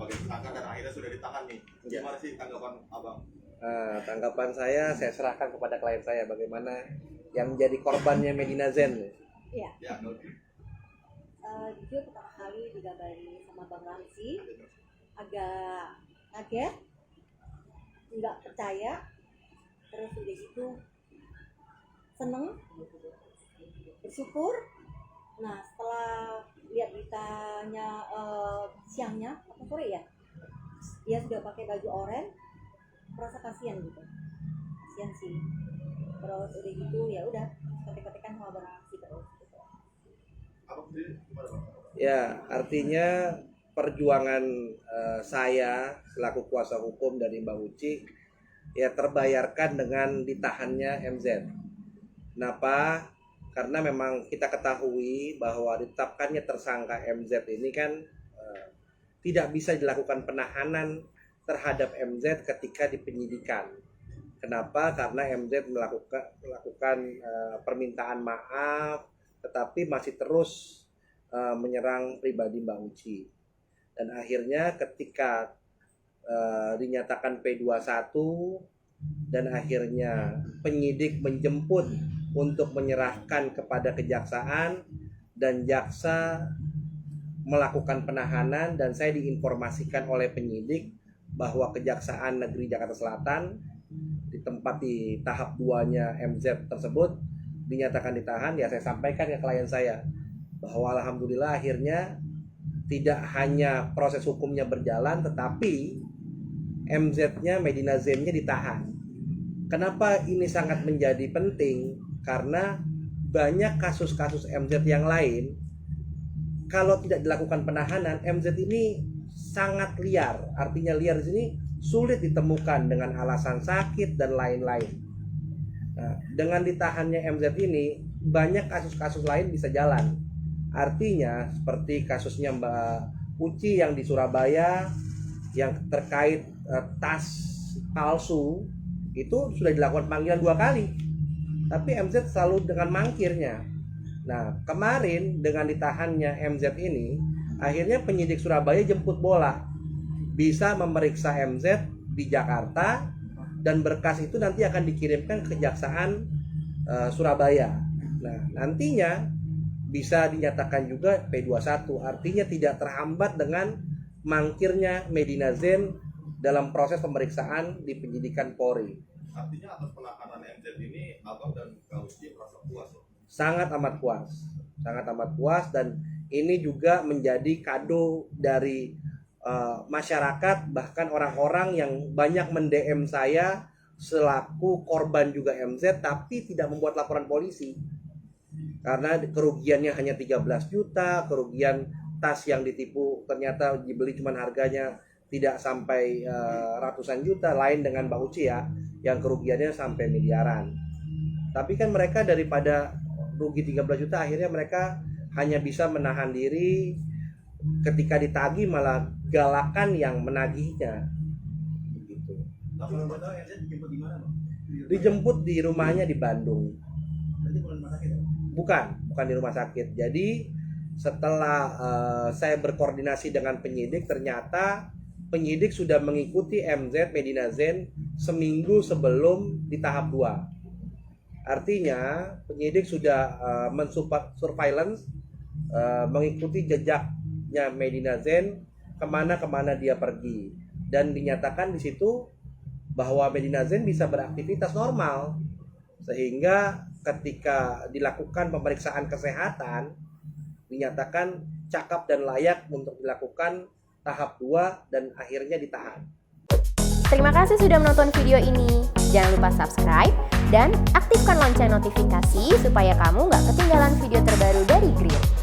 sebagai tersangka dan akhirnya sudah ditahan nih. Gimana sih tanggapan abang? Tanggapan saya serahkan kepada klien saya bagaimana yang menjadi korbannya Medina Zen. Iya. Ya, Jujur pertama kali digabari sama Bang Ramzi, agak kaget, nggak percaya, terus udah gitu seneng, bersyukur. Nah setelah lihat beritanya siangnya atau sore ya, dia sudah pakai baju oranye, merasa kasihan gitu, kasihan sih. Terus udah gitu ya udah ketik-ketikan sama Bang Ramzi terus. abang sendiri gimana bang? Ya, artinya perjuangan saya selaku kuasa hukum dari Mbak Uci ya terbayarkan dengan ditahannya MZ. Kenapa? Karena memang kita ketahui bahwa ditetapkannya tersangka MZ ini kan tidak bisa dilakukan penahanan terhadap MZ ketika di penyidikan. Kenapa? Karena MZ melakukan permintaan maaf, tetapi masih terus menyerang pribadi Mbak Uci. Dan akhirnya ketika dinyatakan P21 dan akhirnya penyidik menjemput untuk menyerahkan kepada kejaksaan dan jaksa melakukan penahanan, dan saya diinformasikan oleh penyidik bahwa Kejaksaan Negeri Jakarta Selatan di tempat di tahap 2-nya MZ tersebut dinyatakan ditahan. Ya saya sampaikan ke klien saya bahwa alhamdulillah akhirnya tidak hanya proses hukumnya berjalan, tetapi MZ-nya, Medina Zen-nya ditahan. Kenapa ini sangat menjadi penting? Karena banyak kasus-kasus MZ yang lain, kalau tidak dilakukan penahanan, MZ ini sangat liar. Artinya liar di sini sulit ditemukan dengan alasan sakit dan lain-lain. Nah, dengan ditahannya MZ ini, banyak kasus-kasus lain bisa jalan. Artinya seperti kasusnya Mbak Uci yang di Surabaya yang terkait tas palsu, itu sudah dilakukan panggilan 2 kali, tapi MZ selalu dengan mangkirnya. Nah kemarin dengan ditahannya MZ ini, akhirnya penyidik Surabaya jemput bola, bisa memeriksa MZ di Jakarta, dan berkas itu nanti akan dikirimkan ke Kejaksaan Surabaya. Nah nantinya bisa dinyatakan juga P21, artinya tidak terhambat dengan mangkirnya Medina Zen dalam proses pemeriksaan di penyidikan Polri. Artinya atas penahanan MZ ini abang dan Kak Uci merasa puas loh. Sangat amat puas, dan ini juga menjadi kado dari masyarakat, bahkan orang-orang yang banyak mend-DM saya selaku korban juga MZ tapi tidak membuat laporan polisi karena kerugiannya hanya 13 juta, kerugian tas yang ditipu ternyata dibeli cuman harganya tidak sampai ratusan juta, lain dengan Mbak Uci ya yang kerugiannya sampai miliaran. Tapi kan mereka daripada rugi 13 juta, akhirnya mereka hanya bisa menahan diri, ketika ditagih malah galakan yang menagihnya begitu. Tapi betul MZ dijemput di mana bang? Dijemput di rumahnya di Bandung. Berarti bukan rumah sakit ya? Bukan di rumah sakit. Jadi setelah saya berkoordinasi dengan penyidik, ternyata penyidik sudah mengikuti MZ Medina Zen seminggu sebelum di tahap 2. Artinya penyidik sudah surveillance, mengikuti jejaknya Medina Zen kemana dia pergi, dan dinyatakan di situ bahwa Medina Zen bisa beraktivitas normal, sehingga ketika dilakukan pemeriksaan kesehatan dinyatakan cakap dan layak untuk dilakukan tahap 2 dan akhirnya ditahan. Terima kasih sudah menonton video ini. Jangan lupa subscribe dan aktifkan lonceng notifikasi supaya kamu nggak ketinggalan video terbaru dari Grill.